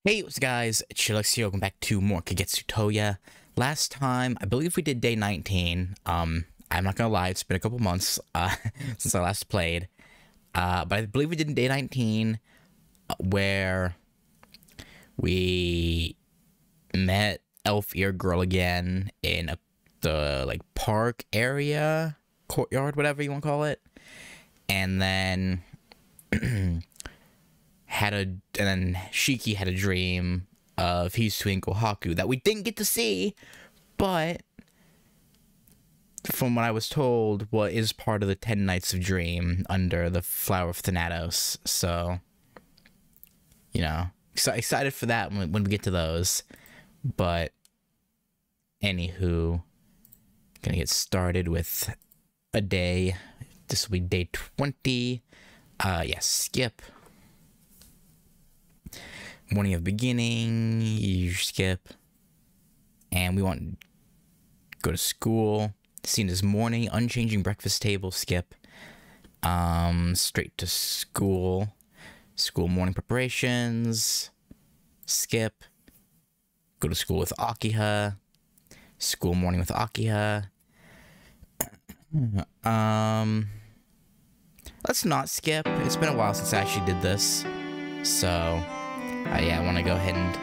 Hey, what's up guys, Chillux here, welcome back to more Kagetsu Tohya. Last time, I believe we did day 19. I'm not gonna lie, it's been a couple months since I last played. But I believe we did day 19, where we met Elf Ear Girl again in the park area, courtyard, whatever you want to call it. And then and then Shiki had a dream of Hisui and Kohaku that we didn't get to see, but from what I was told, what is part of the 10 Nights of Dream under the Flower of Thanatos. So, you know, excited for that when we get to those. But anywho, gonna get started with a day. This will be day 20. Yes, skip. Morning of beginning, you skip. And we want to go to school. Scene is morning, unchanging breakfast table, skip. Straight to school. School morning preparations, skip. Go to school with Akiha. School morning with Akiha. Let's not skip. It's been a while since I actually did this. So yeah, I want to go ahead and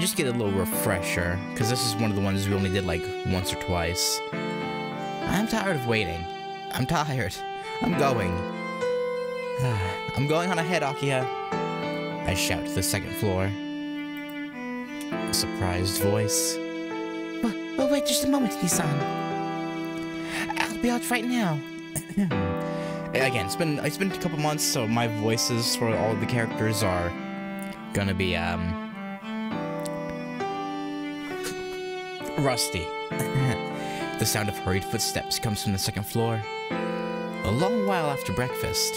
just get a little refresher, because this is one of the ones we only did like once or twice. I'm tired of waiting. I'm tired. I'm going. I'm going on ahead, Akiha. I shout to the second floor. A surprised voice. Well, wait just a moment, Nisan. I'll be out right now. Again, it's been a couple months, so my voices for all of the characters are gonna be rusty. The sound of hurried footsteps comes from the second floor. A long while after breakfast,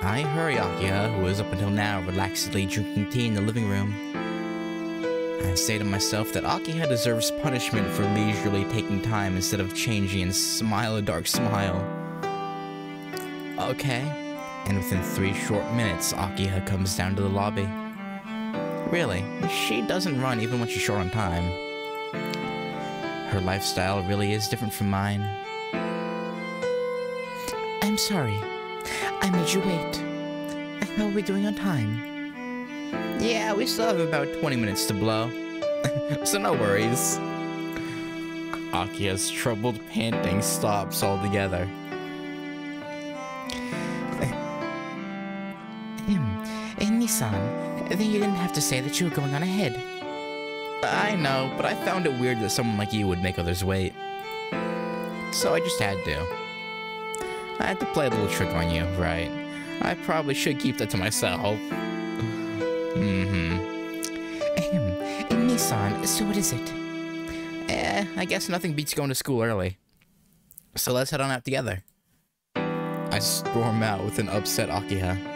I hurry Akiha, who is up until now relaxedly drinking tea in the living room. I say to myself that Akiha deserves punishment for leisurely taking time instead of changing and smile a dark smile. Okay, and within 3 short minutes, Akiha comes down to the lobby. Really, she doesn't run even when she's short on time. Her lifestyle really is different from mine. I'm sorry, I made you wait. How are we doing on time? Yeah, we still have about 20 minutes to blow, so no worries. Akiha's troubled panting stops altogether. Nisan, then you didn't have to say that you were going on ahead. I know, but I found it weird that someone like you would make others wait. So I just had to. I had to play a little trick on you, right? I probably should keep that to myself. Nisan, so what is it? I guess nothing beats going to school early. So let's head on out together. I storm out with an upset Akiha.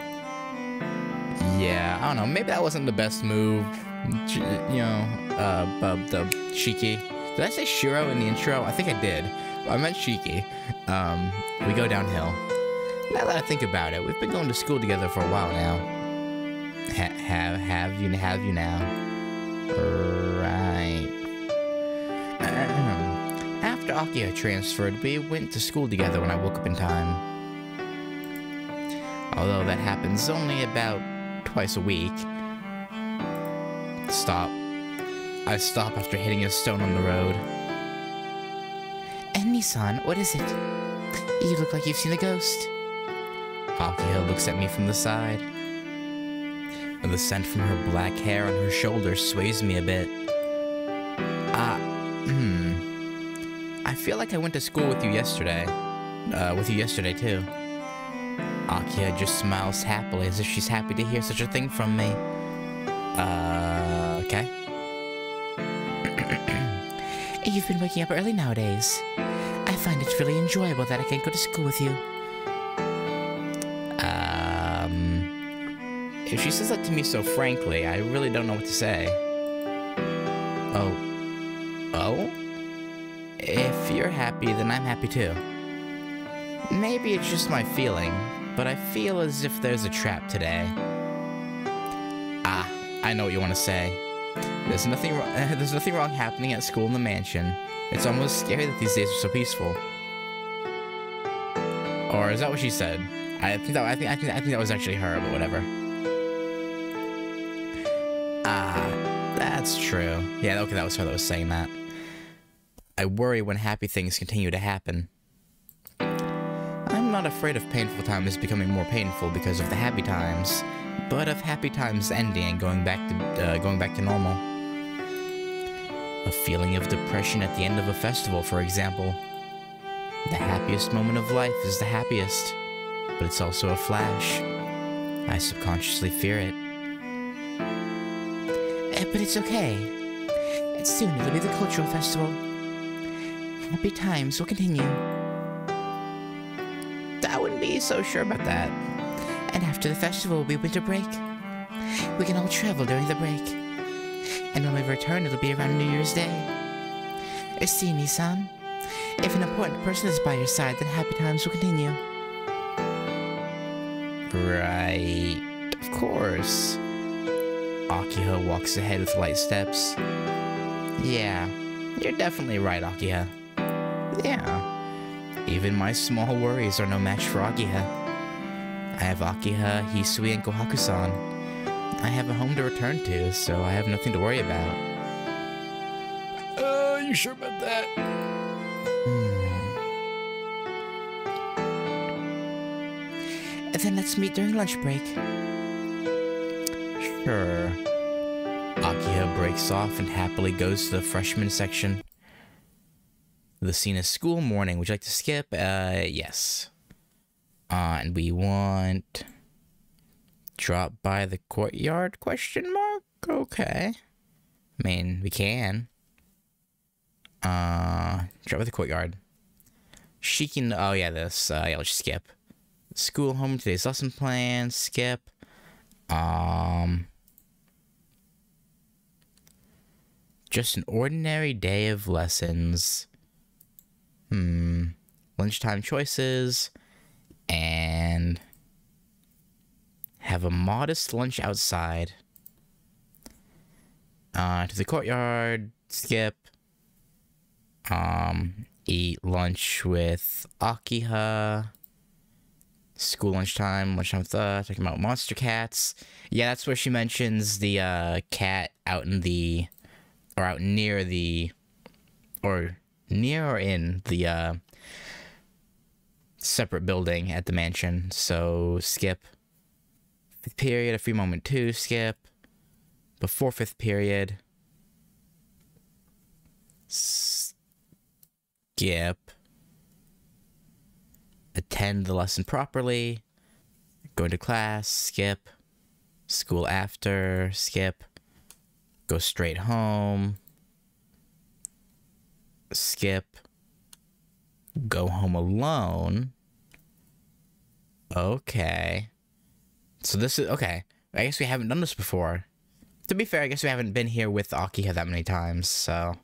Yeah, I don't know, maybe that wasn't the best move, you know, the Shiki. Did I say Shiro in the intro? I think I did. I meant Shiki. We go downhill. Now that I think about it, we've been going to school together for a while now. Have you now? Right. After Akiha transferred, we went to school together when I woke up in time. Although that happens only about twice a week. Stop. I stop after hitting a stone on the road. And Nisan, what is it? You look like you've seen a ghost. Akiha looks at me from the side. The scent from her black hair on her shoulders sways me a bit. I feel like I went to school with you yesterday. Too. Akiha just smiles happily as if she's happy to hear such a thing from me. Okay. You've been waking up early nowadays. I find it really enjoyable that I can go to school with you. If she says that to me so frankly, I really don't know what to say. Oh? If you're happy, then I'm happy too. Maybe it's just my feeling, but I feel as if there's a trap today. Ah, I know what you want to say. There's nothing wrong happening at school in the mansion. It's almost scary that these days are so peaceful. Or is that what she said? I think that was actually her, but whatever. Ah, that's true. Yeah, okay, that was her that was saying that. I worry when happy things continue to happen. I'm not afraid of painful times becoming more painful because of the happy times, but of happy times ending and going back to normal. A feeling of depression at the end of a festival, for example. The happiest moment of life is the happiest, but it's also a flash. I subconsciously fear it. But it's okay. Soon it'll be the cultural festival. Happy times will continue. I wouldn't be so sure about that. And after the festival will be winter break. We can all travel during the break. And when we return, it'll be around New Year's Day. See, Nissan? If an important person is by your side, then happy times will continue. Right. Of course. Akiha walks ahead with light steps. Yeah, you're definitely right, Akiha. Yeah. Even my small worries are no match for Akiha. I have Akiha, Hisui, and Kohaku-san. I have a home to return to, so I have nothing to worry about. You sure about that? Then let's meet during lunch break. Sure. Akiha breaks off and happily goes to the freshman section. The scene is school morning. Would you like to skip? Yes. And we want... drop by the courtyard, question mark? Okay. I mean, we can. Drop by the courtyard. Shikin... oh yeah, this. Yeah, let's skip. School home, today's lesson plan, skip. Just an ordinary day of lessons. Lunchtime choices. And have a modest lunch outside. To the courtyard, skip. Eat lunch with Akiha. School lunchtime with talking about monster cats. Yeah, that's where she mentions the cat out in the, or out near the, or near or in the separate building at the mansion. So skip. Fifth period, a free moment 2, skip. Before fifth period, skip. Attend the lesson properly. Go to class, skip. School after, skip. Go straight home. Skip. Go home alone. Okay. So this is, okay. I guess we haven't done this before. To be fair, I guess we haven't been here with Akiha that many times, so.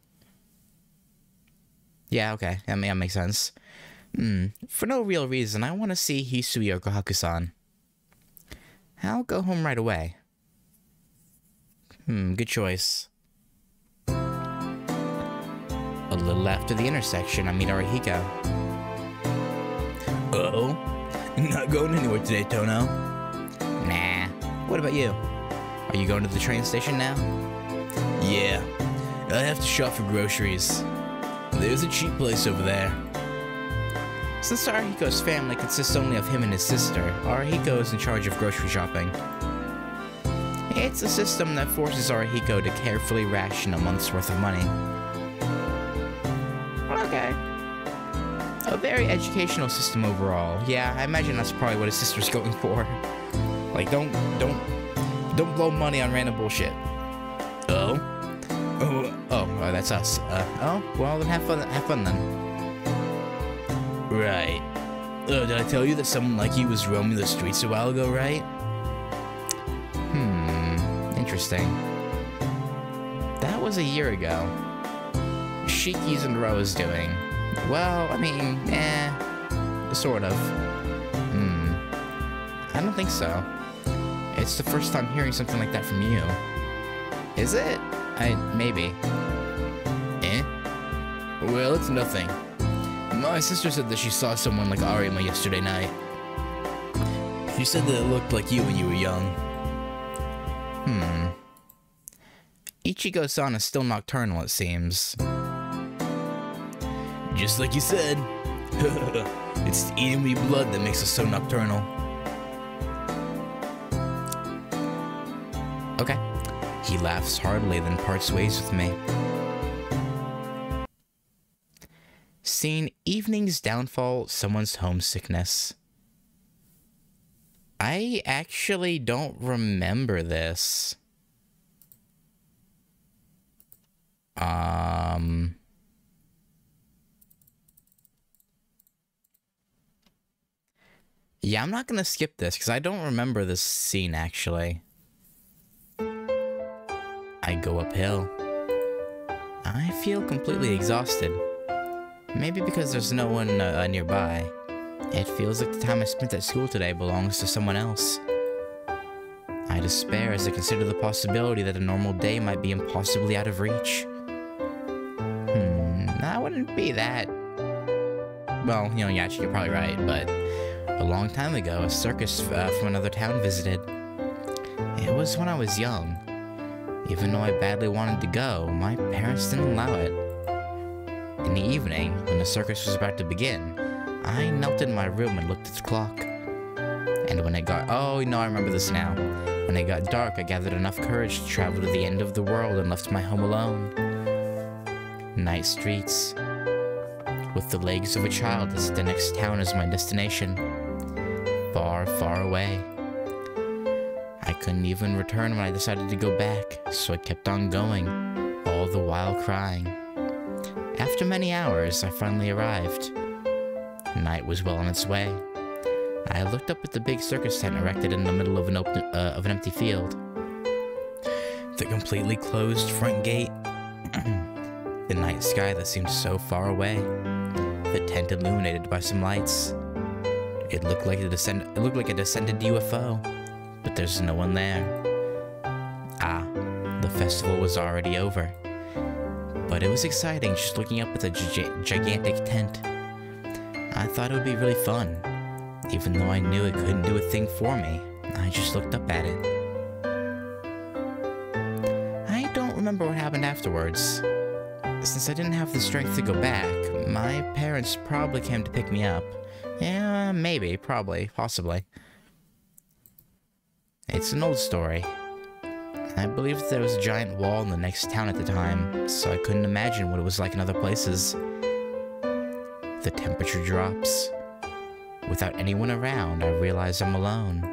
Yeah, okay. That makes sense. For no real reason, I want to see Hisui or Kohaku-san. I'll go home right away. Good choice. A little after the intersection, I meet Arihiko. Uh-oh? Not going anywhere today, Tono? Nah. What about you? Are you going to the train station now? Yeah. I have to shop for groceries. There's a cheap place over there. Since Arihiko's family consists only of him and his sister, Arihiko is in charge of grocery shopping. It's a system that forces Arihiko to carefully ration a month's worth of money. Okay. A very educational system overall. Yeah, I imagine that's probably what his sister's going for. Like, don't blow money on random bullshit. Oh, that's us. Oh, well then have fun then. Right. Did I tell you that someone like you was roaming the streets a while ago, right? Interesting. That was a year ago. Shiki's and Roa's doing. Well, I mean, sort of. I don't think so. It's the first time hearing something like that from you. Is it? Maybe. Eh? Well, it's nothing. My sister said that she saw someone like Arima yesterday night. She said that it looked like you when you were young. Ichigo-san is still nocturnal, it seems. Just like you said. It's the enemy blood that makes us so nocturnal. Okay. He laughs heartily, then parts ways with me. Scene: evening's downfall, someone's homesickness. I actually don't remember this. Yeah, I'm not gonna skip this because I don't remember this scene actually. I go uphill. I feel completely exhausted. Maybe because there's no one nearby. It feels like the time I spent at school today belongs to someone else. I despair as I consider the possibility that a normal day might be impossibly out of reach. That wouldn't be that... Well, you know, yeah, you're probably right, but... A long time ago, a circus from another town visited. It was when I was young. Even though I badly wanted to go, my parents didn't allow it. In the evening, when the circus was about to begin, I knelt in my room and looked at the clock. And when it got... Oh, no, I remember this now. When it got dark, I gathered enough courage to travel to the end of the world and left my home alone. Night streets. With the legs of a child as the next town is my destination. Far, far away. I couldn't even return when I decided to go back, so I kept on going, all the while crying. After many hours, I finally arrived. Night was well on its way. I looked up at the big circus tent erected in the middle of an empty field. The completely closed front gate. The night sky that seemed so far away. The tent illuminated by some lights. It looked like a descended UFO, but there's no one there. Ah, the festival was already over. But it was exciting just looking up at the gigantic tent. I thought it would be really fun. Even though I knew it couldn't do a thing for me, I just looked up at it. I don't remember what happened afterwards. Since I didn't have the strength to go back, my parents probably came to pick me up. Yeah, maybe, probably, possibly. It's an old story. I believe there was a giant wall in the next town at the time, so I couldn't imagine what it was like in other places. The temperature drops. Without anyone around, I realize I'm alone.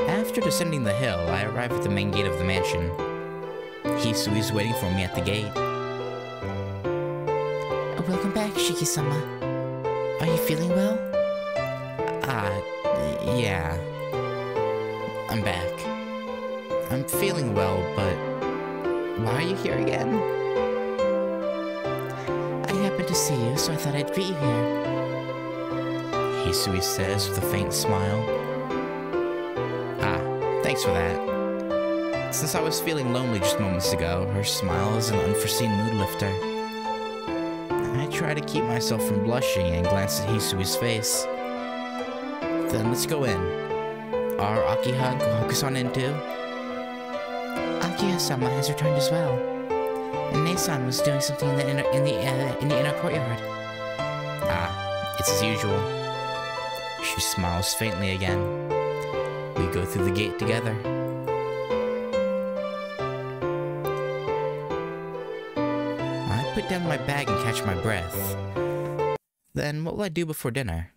After descending the hill, I arrive at the main gate of the mansion. Hisui's waiting for me at the gate. Welcome back, Shiki-sama. Are you feeling well? Yeah. I'm back. I'm feeling well, but... Why are you here again? I happened to see you, so I thought I'd greet you here. Hisui says with a faint smile. Thanks for that. Since I was feeling lonely just moments ago, her smile is an unforeseen mood lifter. I try to keep myself from blushing and glance at Hisui's face. Then let's go in. Are Akiha and Kohaku-san in too? Akiha-sama has returned as well. And Nei-san was doing something in the inner courtyard. It's as usual. She smiles faintly again. We go through the gate together. I put down my bag and catch my breath. Then what will I do before dinner?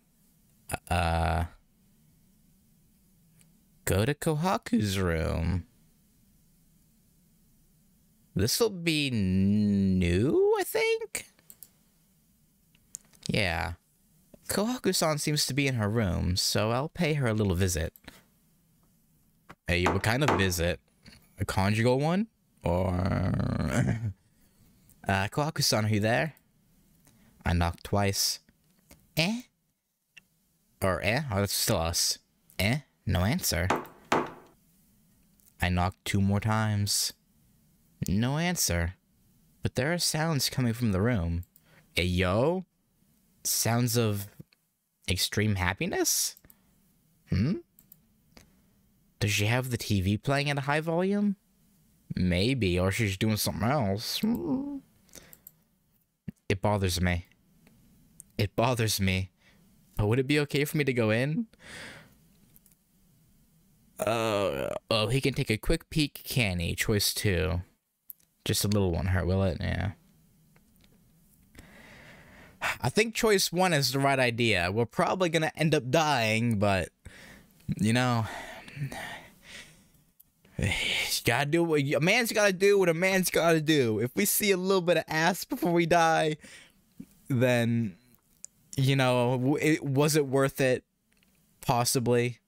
Go to Kohaku's room. This'll be new, I think? Yeah. Kohaku-san seems to be in her room, so I'll pay her a little visit. Hey, what kind of visit? A conjugal one? Or... Kohaku-san, are you there? I knocked twice. Eh? Or Oh, that's still us. No answer. I knocked 2 more times. No answer. But there are sounds coming from the room. Yo? Sounds of extreme happiness? Does she have the TV playing at a high volume? Maybe, or she's doing something else. It bothers me. It bothers me. But would it be okay for me to go in? Oh, he can take a quick peek, can he? Choice 2. Just a little one hurt, will it? Yeah. I think choice 1 is the right idea. We're probably gonna end up dying, but, you know, you gotta do what a man's gotta do what a man's gotta do. If we see a little bit of ass before we die, then, you know, was it worth it? Possibly.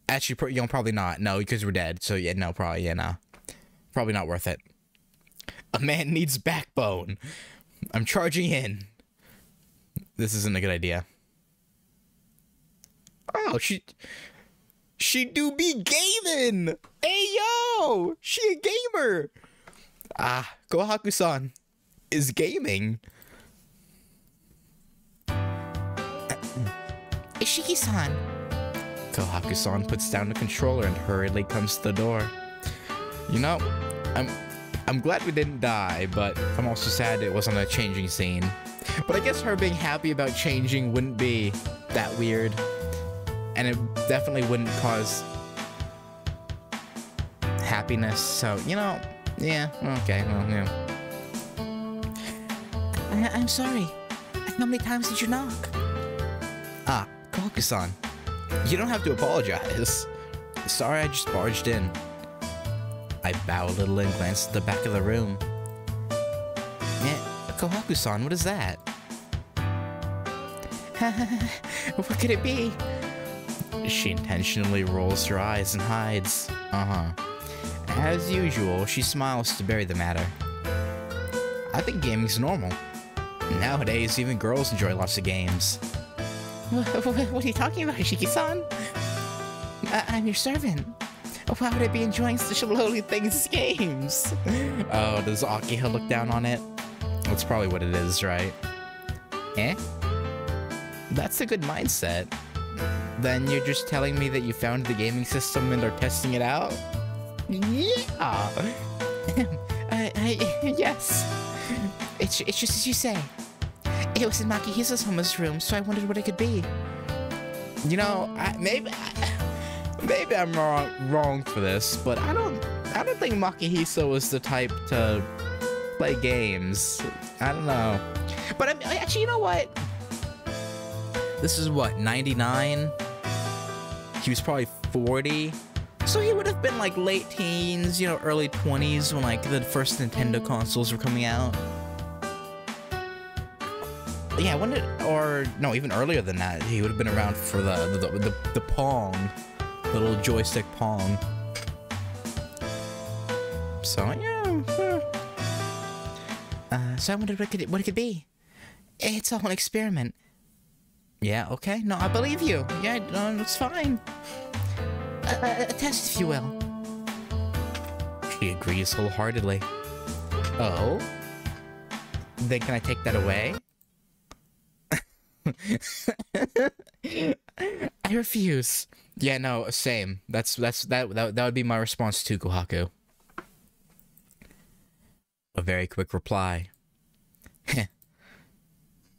Actually, you know, probably not. No, because we're dead. So, yeah, no, probably, yeah, no. Probably not worth it. A man needs backbone. I'm charging in. This isn't a good idea. Oh, she do be gaming. Hey, yo, she a gamer. Kohaku-san is gaming. Ishiki-san. Kohaku-san puts down the controller and hurriedly comes to the door. You know, I'm glad we didn't die, but I'm also sad it wasn't a changing scene. But I guess her being happy about changing wouldn't be that weird. And it definitely wouldn't cause happiness, so, you know, yeah, okay, well, yeah. I'm sorry. How many times did you knock? Kohaku-san, you don't have to apologize. Sorry, I just barged in. I bow a little and glance at the back of the room. Kohaku-san, what is that? What could it be? She intentionally rolls her eyes and hides. As usual, she smiles to bury the matter. I think gaming's normal. Nowadays, even girls enjoy lots of games. What are you talking about, Ishiki-san? I'm your servant. Why would I be enjoying such lowly things as games? Oh, does Akiha look down on it? That's probably what it is, right? That's a good mindset. Then you're just telling me that you found the gaming system and are testing it out? Yeah! Yes. It's just as you say. It was in Makihisa's room, so I wondered what it could be. You know, maybe I'm wrong for this, but I don't think Makihisa was the type to play games. I don't know. But actually, you know what? This is what, 99? He was probably 40. So he would have been like late teens, you know, early 20s when like the first Nintendo consoles were coming out. Yeah, when did, or no, even earlier than that, he would have been around for the Pong, the little joystick Pong. So yeah. So I wondered what it could be. It's all an experiment. Yeah, okay. No, I believe you. Yeah, no, it's fine. A test, if you will. She agrees wholeheartedly. Oh? Then can I take that away? I refuse. Yeah, no, same. That would be my response to Kohaku. A very quick reply.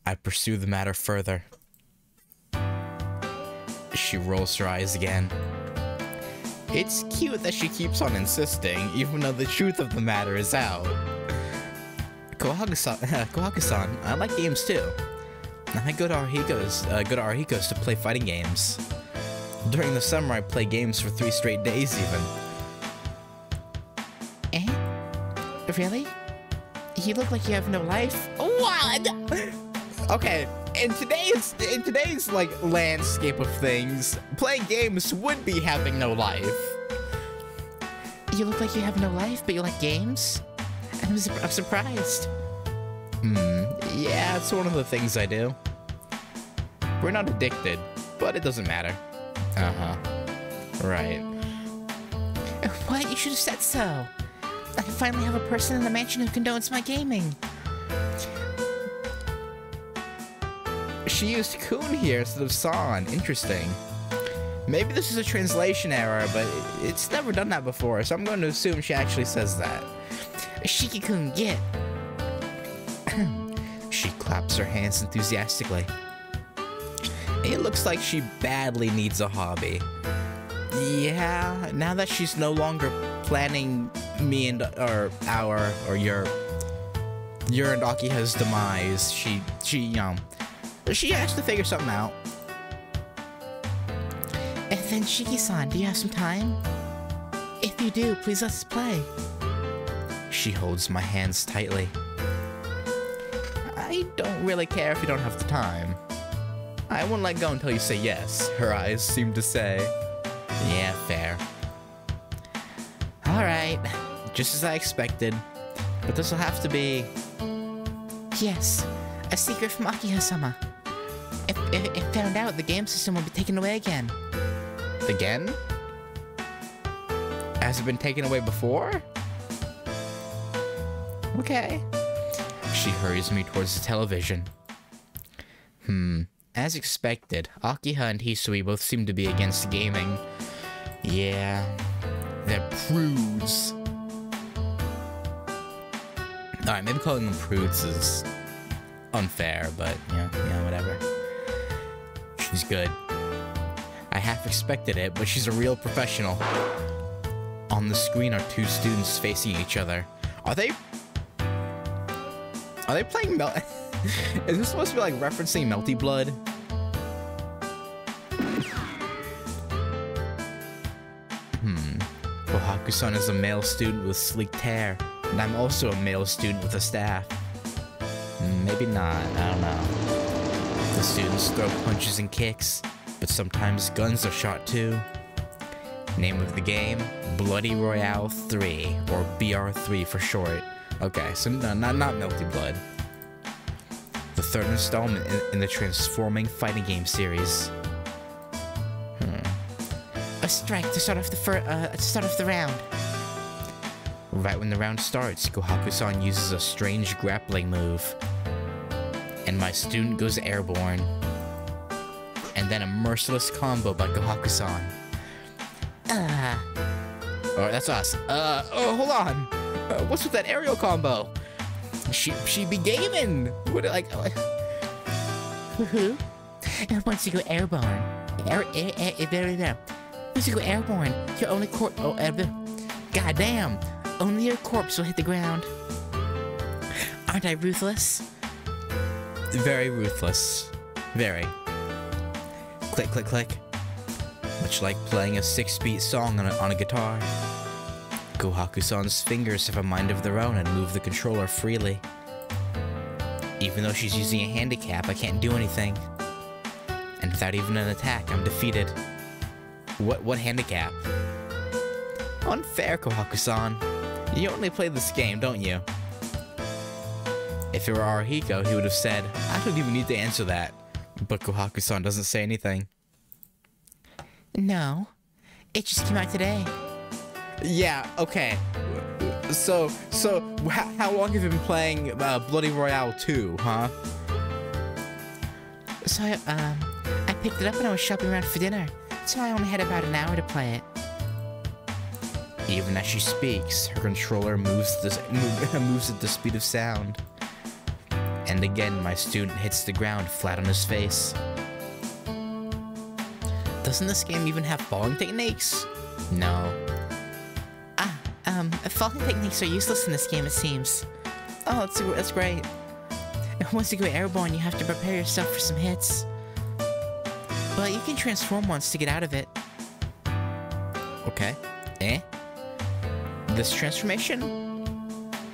I pursue the matter further. She rolls her eyes again. It's cute that she keeps on insisting, even though the truth of the matter is out. Kohaku-san, I like games too. I go to Arhiko's to play fighting games. During the summer, I play games for 3 straight days even. Really? You look like you have no life. What? Okay, in today's like landscape of things, playing games would be having no life. You look like you have no life, but you like games? I'm surprised. Yeah, it's one of the things I do. We're not addicted, but it doesn't matter. Uh-huh. Right. What? You should have said so. I finally have a person in the mansion who condones my gaming. She used kun here instead of san. Interesting. Maybe this is a translation error, but it's never done that before, so I'm going to assume she actually says that. Shiki-kun, get. She claps her hands enthusiastically. It looks like she badly needs a hobby. Yeah, now that she's no longer planning me and your and Akiha's demise, she has to figure something out. And then Shiki-san, do you have some time? If you do, please let's play. She holds my hands tightly. I don't really care if you don't have the time. I won't let go until you say yes, her eyes seem to say. Yeah, fair. Alright. Just as I expected. But this will have to be... Yes, a secret from Akiha-sama. If found out, the game system will be taken away again. Again? Has it been taken away before? Okay. She hurries me towards the television. As expected, Akiha and Hisui both seem to be against gaming. Yeah, they're prudes. Alright, maybe calling them prudes is unfair, but yeah, whatever. She's good. I half expected it, but she's a real professional. On the screen are two students facing each other. Are they playing Is this supposed to be like referencing Melty Blood? Kohaku-san is a male student with sleeked hair, and I'm also a male student with a staff. Maybe not, I don't know. The students throw punches and kicks, but sometimes guns are shot too. Name of the game, Bloody Royale 3, or BR3 for short. Okay, so no, not Melty Blood. The third installment in the transforming fighting game series. A strike to start off the round. Right when the round starts, Kohaku-san uses a strange grappling move. And my student goes airborne. And then a merciless combo by Kohaku-san. Oh, that's us. Oh, hold on. What's with that aerial combo? She be gaming. What, like... Woohoo. And once you go airborne... Once you go airborne, your only corpse... goddamn. Only your corpse will hit the ground. Aren't I ruthless? Very ruthless. Very. Click, click, click. Much like playing a 6-beat song on a guitar. Kohaku-san's fingers have a mind of their own and move the controller freely. Even though she's using a handicap, I can't do anything. And without even an attack, I'm defeated. What handicap? Unfair, Kohaku-san. You only play this game, don't you? If it were Arihiko, he would have said, I don't even need to answer that. But Kohaku-san doesn't say anything. No. It just came out today. Yeah, okay. So how long have you been playing Bloody Royale 2, huh? So I picked it up when I was shopping around for dinner. So I only had about an hour to play it. Even as she speaks, her controller moves at the speed of sound. And again, my student hits the ground flat on his face. Doesn't this game even have falling techniques? No. Falling techniques are useless in this game, it seems. Oh, that's great. Once you go airborne, you have to prepare yourself for some hits. But you can transform once to get out of it. Okay. This transformation?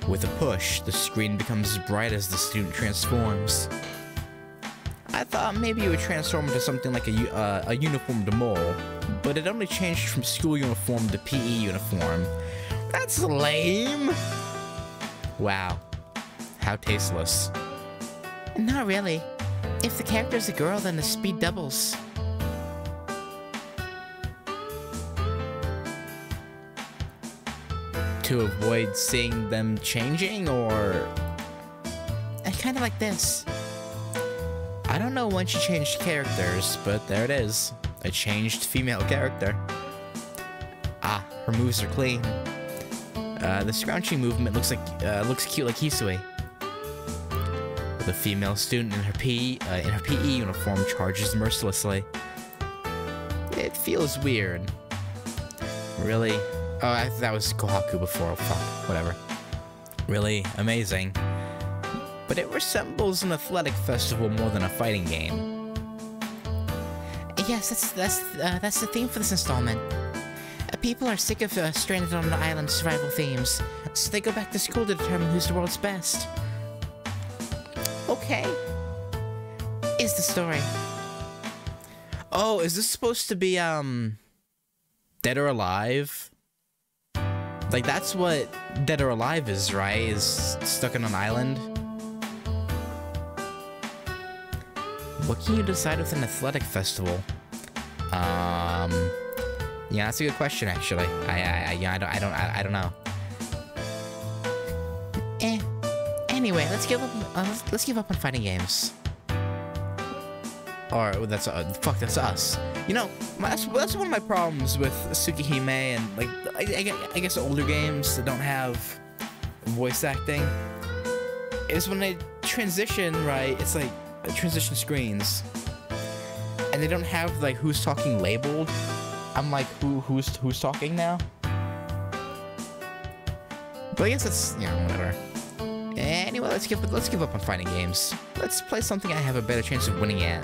With a push, the screen becomes as bright as the student transforms. I thought maybe it would transform into something like a uniformed mole, but it only changed from school uniform to PE uniform. That's lame! Wow. How tasteless. Not really. If the character's a girl, then the speed doubles. To avoid seeing them changing, or... Kind of like this. I don't know when she changed characters, but there it is. A changed female character. Ah, her moves are clean. The scrounging movement looks cute like Hisui. The female student in her PE uniform charges mercilessly. It feels weird. Really? Oh, that was Kohaku before. Fuck, whatever. Really amazing. But it resembles an athletic festival more than a fighting game. Yes, that's the theme for this installment. People are sick of stranded on an island survival themes, so they go back to school to determine who's the world's best. Okay. Is the story. Oh, is this supposed to be, Dead or Alive? Like, that's what Dead or Alive is, right? Is stuck on an island? What can you decide with an athletic festival? Yeah, that's a good question, actually. I don't know. Anyway, let's give up on fighting games. Or that's that's us. You know, that's one of my problems with Tsukihime and like I guess older games that don't have voice acting is when they transition, right? It's like transition screens, and they don't have like who's talking labeled. I'm like, who's talking now? But I guess it's, you know, whatever. Anyway, let's give up on fighting games. Let's play something I have a better chance of winning at.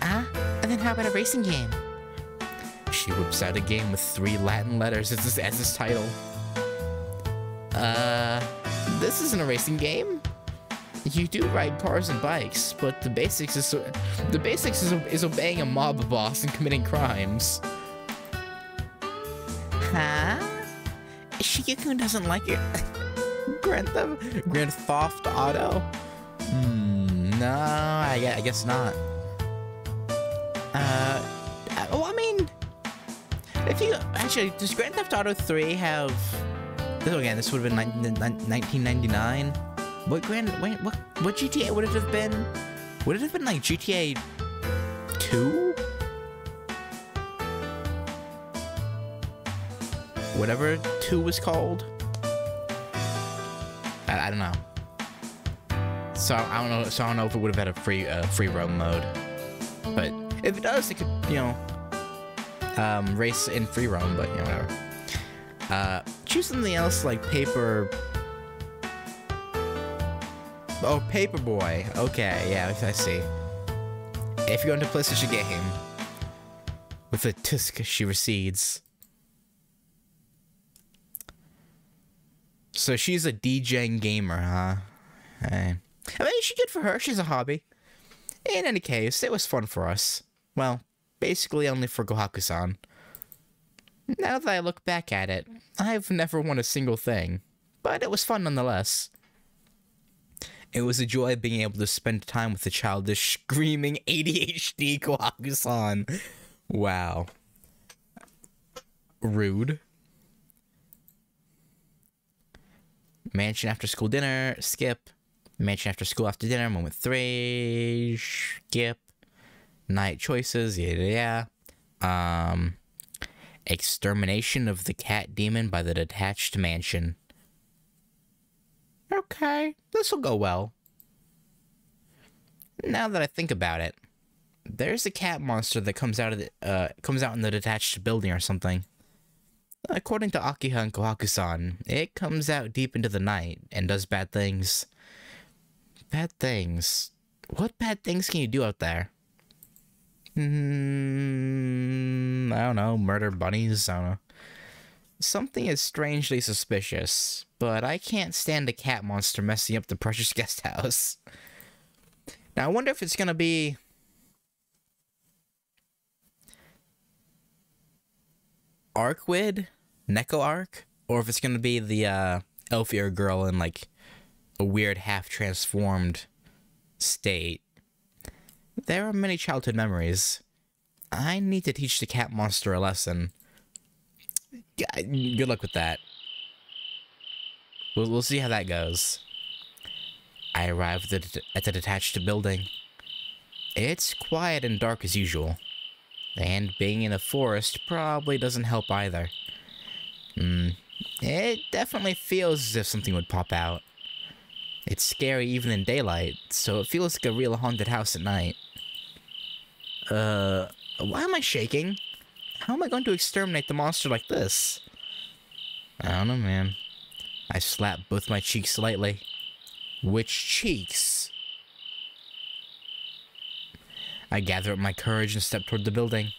And then how about a racing game? She whips out a game with 3 Latin letters as its title. This isn't a racing game. You do ride cars and bikes, but the basics is obeying a mob boss and committing crimes. Huh? Shigekun doesn't like it. Grand Theft Auto? No, I guess not. Well, I mean, if you actually, does Grand Theft Auto 3 have? Again, this would have been 1999. What GTA would it have been? Would it have been like GTA 2? Whatever 2 was called. I don't know. So I don't know. So I don't know if it would have had a free roam mode. But if it does, it could, you know, race in free roam. But you know, whatever. Choose something else like Paper. Oh, Paperboy. Okay, yeah, I see. If you're going to PlayStation game, with a tisk, she recedes. So she's a DJing gamer, huh? Hey. I mean, she's good for her. She's a hobby. In any case, it was fun for us. Well, basically only for Kohaku-san. Now that I look back at it, I've never won a single thing. But it was fun nonetheless. It was a joy being able to spend time with the childish, screaming ADHD Kohaku-san. Wow. Rude. Mansion after school dinner, skip. Mansion after school after dinner, moment 3, skip. Night choices, yeah. Extermination of the cat demon by the detached mansion. Okay, this'll go well. Now that I think about it, there's a cat monster that comes out in the detached building or something. According to Akiha and Kohaku-san, it comes out deep into the night and does bad things. Bad things? What bad things can you do out there? I don't know, murder bunnies, I don't know. Something is strangely suspicious, but I can't stand a cat monster messing up the precious guest house. Now, I wonder if it's gonna be... Arcuied? Neko Arc? Or if it's gonna be the elf-ear girl in like a weird half-transformed state. There are many childhood memories. I need to teach the cat monster a lesson. Good luck with that. We'll see how that goes. I arrived at the detached building. It's quiet and dark as usual. And being in a forest probably doesn't help either. It definitely feels as if something would pop out. It's scary even in daylight, so it feels like a real haunted house at night. Why am I shaking? How am I going to exterminate the monster like this? I don't know, man. I slapped both my cheeks lightly. Which cheeks? I gather up my courage and step toward the building.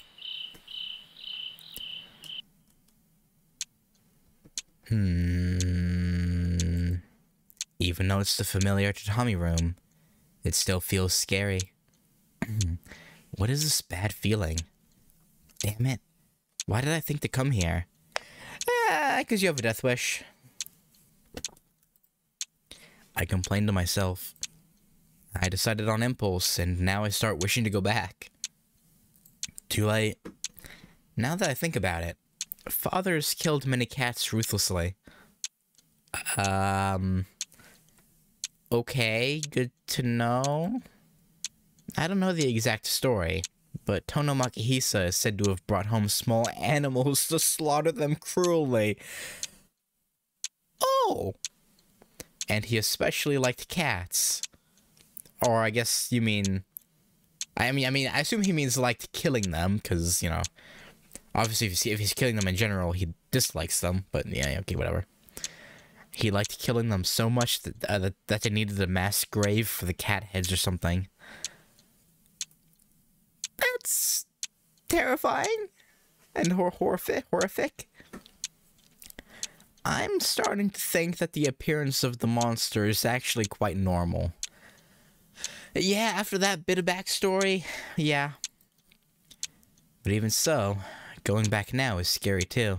Even though it's the familiar tatami room, it still feels scary. What is this bad feeling? Damn it. Why did I think to come here? Because you have a death wish. I complained to myself. I decided on impulse, and now I start wishing to go back. Too late. Now that I think about it, fathers killed many cats ruthlessly. Okay, good to know. I don't know the exact story, but Tono Makihisa is said to have brought home small animals to slaughter them cruelly. Oh! And he especially liked cats. Or I guess you mean... I assume he means liked killing them, because, you know... Obviously, if he's killing them in general, he dislikes them, but yeah, okay, whatever. He liked killing them so much that they needed a mass grave for the cat heads or something. That's terrifying and horrific. I'm starting to think that the appearance of the monster is actually quite normal. Yeah, after that bit of backstory, yeah. But even so, going back now is scary too.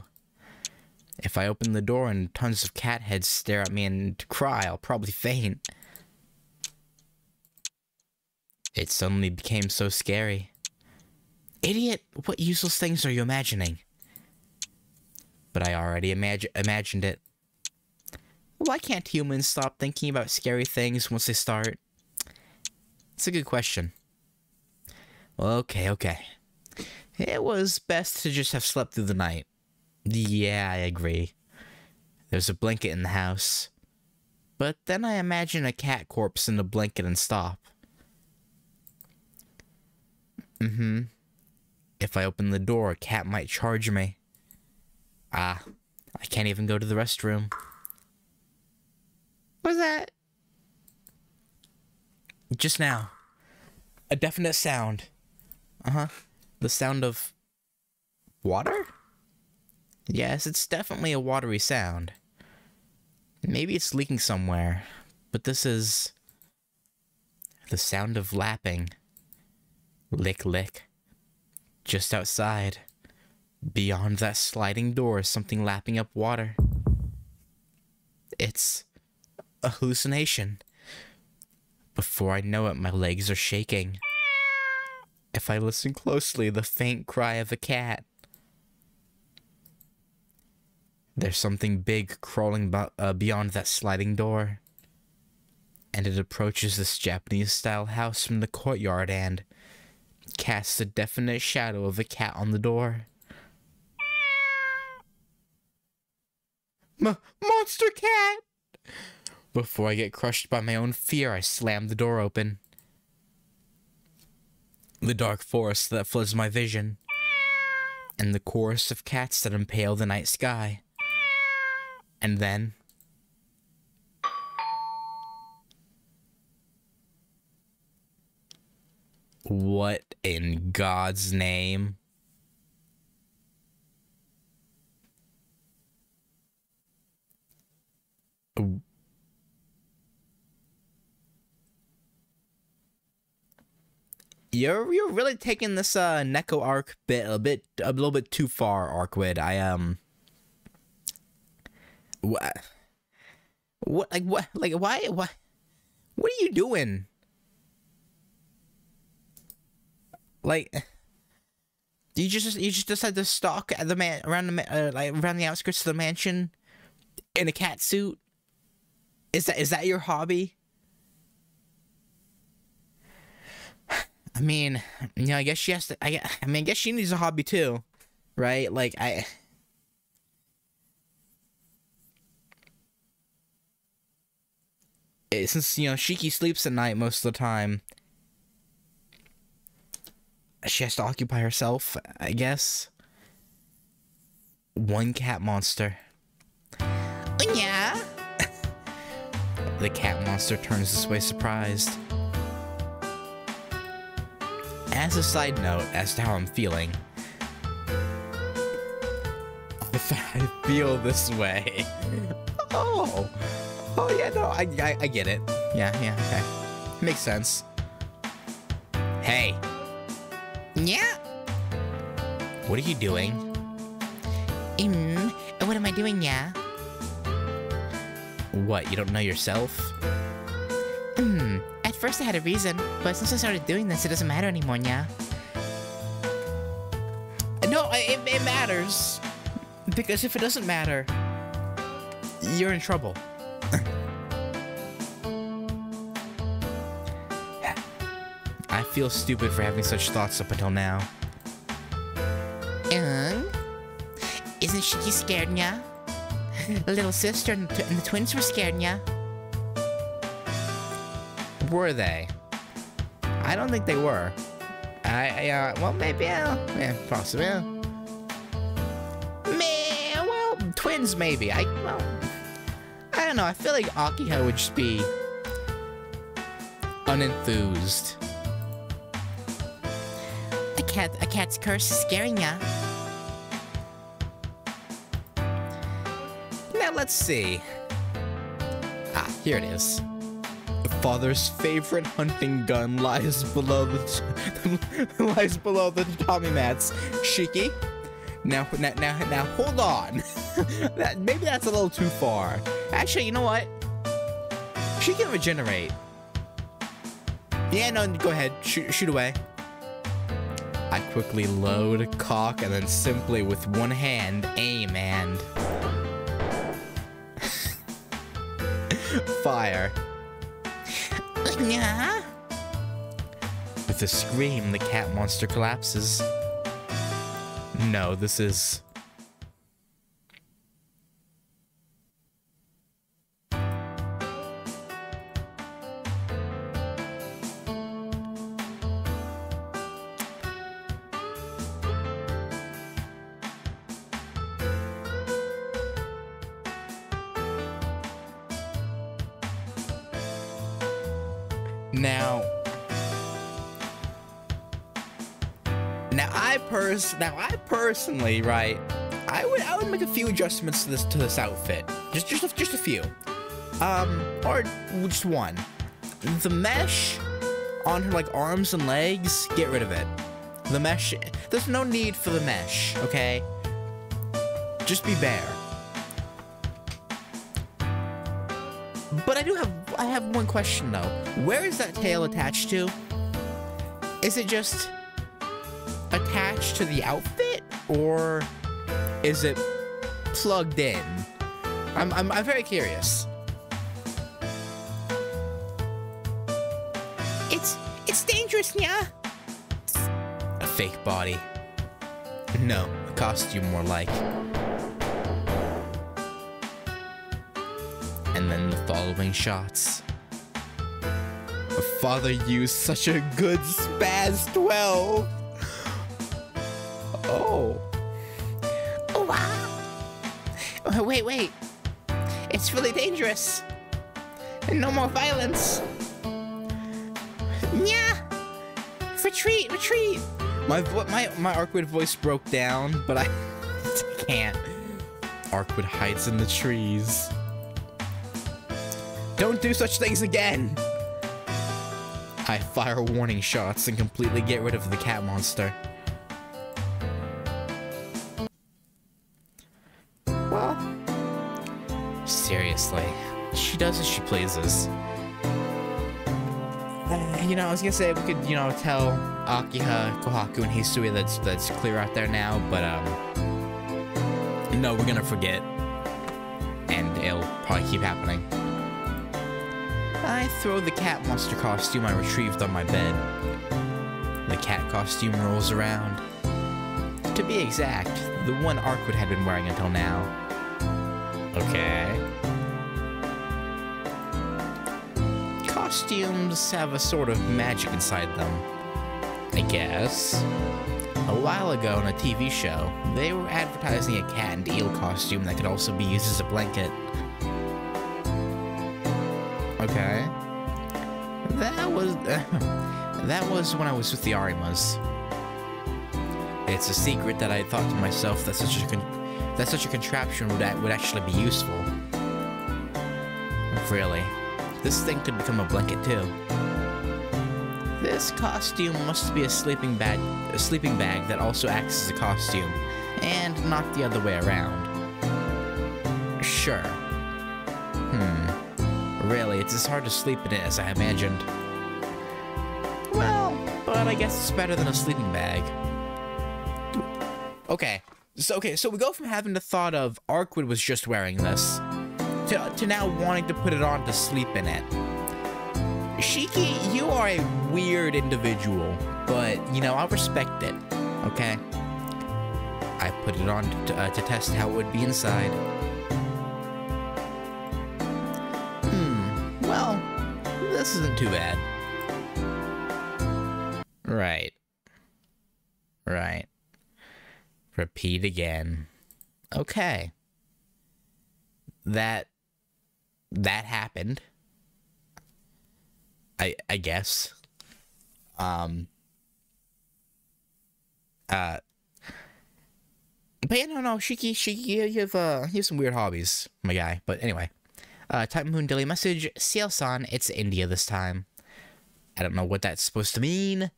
If I open the door and tons of cat heads stare at me and cry, I'll probably faint. It suddenly became so scary. Idiot, what useless things are you imagining? But I already imagined it. Why can't humans stop thinking about scary things once they start? It's a good question. Okay. It was best to just have slept through the night. Yeah, I agree. There's a blanket in the house. But then I imagine a cat corpse in the blanket and stop. If I open the door, a cat might charge me. I can't even go to the restroom. What's that? Just now. A definite sound. The sound of... water? Yes, it's definitely a watery sound. Maybe it's leaking somewhere, but this is... the sound of lapping. Lick, lick. Just outside. Beyond that sliding door is something lapping up water. It's a hallucination. Before I know it, my legs are shaking. If I listen closely, the faint cry of a cat. There's something big crawling beyond that sliding door. And it approaches this Japanese-style house from the courtyard and casts a definite shadow of a cat on the door. Monster cat! Before I get crushed by my own fear, I slam the door open. The dark forest that floods my vision. And the chorus of cats that impale the night sky. And then... what in God's name? You're really taking this Neko arc a little bit too far, Arcuied. What are you doing? Like, you just decide to stalk the man around around the outskirts of the mansion in a cat suit? Is that your hobby? I mean, you know, I guess she has to. I mean, I guess she needs a hobby too, right? Like since you know Shiki sleeps at night most of the time, she has to occupy herself, I guess. One cat monster. Yeah. The cat monster turns this way surprised. As a side note, as to how I'm feeling, I feel this way. Oh yeah, no, I get it. Yeah, okay, makes sense. Hey. Yeah. What are you doing? What am I doing, yeah? What, you don't know yourself? At first I had a reason, but since I started doing this, it doesn't matter anymore, yeah? No, it matters. Because if it doesn't matter, you're in trouble. I feel stupid for having such thoughts up until now. Isn't Shiki scared, nya? Little sister and the twins were scared, nya? Were they? I don't think they were. Well, maybe, yeah, possibly. Yeah. Well, twins maybe. I don't know. I feel like Akiha would just be unenthused. A cat's curse is scaring ya. Now let's see. Here it is. Father's favorite hunting gun lies below the tatami mats. Shiki. Now hold on. Maybe that's a little too far. Actually, you know what? She can regenerate. Yeah, no, go ahead. Shoot away. I quickly load, cock, and then simply with one hand aim and fire. Yeah? With a scream, the cat monster collapses. No, this is... Now I personally, right, I would make a few adjustments to this outfit. Just a few. Or just one. The mesh on her like arms and legs, get rid of it. The mesh, there's no need for the mesh, okay? Just be bare. But I have one question though. Where is that tail attached to? Is it just attached to the outfit, or is it plugged in? I'm very curious. It's dangerous, yeah. A fake body. No, a costume more like. And then the following shots. My father used such a good spaz 12. Oh. Oh, wow. Wait. It's really dangerous. And no more violence. Yeah. Retreat. My Arcuied voice broke down, but I can't. Arcuied hides in the trees. Don't do such things again. I fire warning shots and completely get rid of the cat monster. Well, seriously, she does as she pleases. You know, I was gonna say we could, you know, tell Akiha, Kohaku, and Hisui that's clear out there now, but no, we're gonna forget, and it'll probably keep happening. I throw the cat monster costume I retrieved on my bed. The cat costume rolls around. To be exact, the one Arcuied had been wearing until now. Okay. Costumes have a sort of magic inside them, I guess. A while ago on a TV show, they were advertising a cat and eel costume that could also be used as a blanket. Okay. That was when I was with the Arimas. It's a secret that I thought to myself that such a contraption would actually be useful. Really, this thing could become a blanket too. This costume must be a sleeping bag that also acts as a costume, and not the other way around. Sure. Really, it's as hard to sleep in it as I imagined. Well, but I guess it's better than a sleeping bag. Okay, so we go from having the thought of Arcuied was just wearing this, to now wanting to put it on to sleep in it. Shiki, you are a weird individual, but, you know, I'll respect it, okay? I put it on to test how it would be inside. Well, this isn't too bad. Right. Repeat again. Okay. That happened. I guess. But yeah, no, Shiki, you have some weird hobbies, my guy. But anyway. Type Moon Daily Message, Ciel-san, it's India this time. I don't know what that's supposed to mean,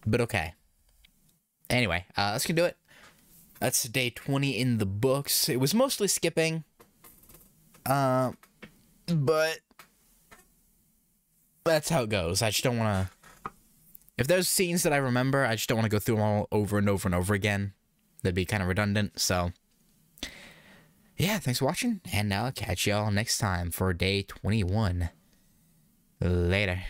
but okay. Anyway, let's get do it. That's day 20 in the books. It was mostly skipping, but that's how it goes. I just don't want to... If there's scenes that I remember, I just don't want to go through them all over and over and over again. That'd be kind of redundant, so... Yeah, thanks for watching, and I'll catch y'all next time for day 21. Later.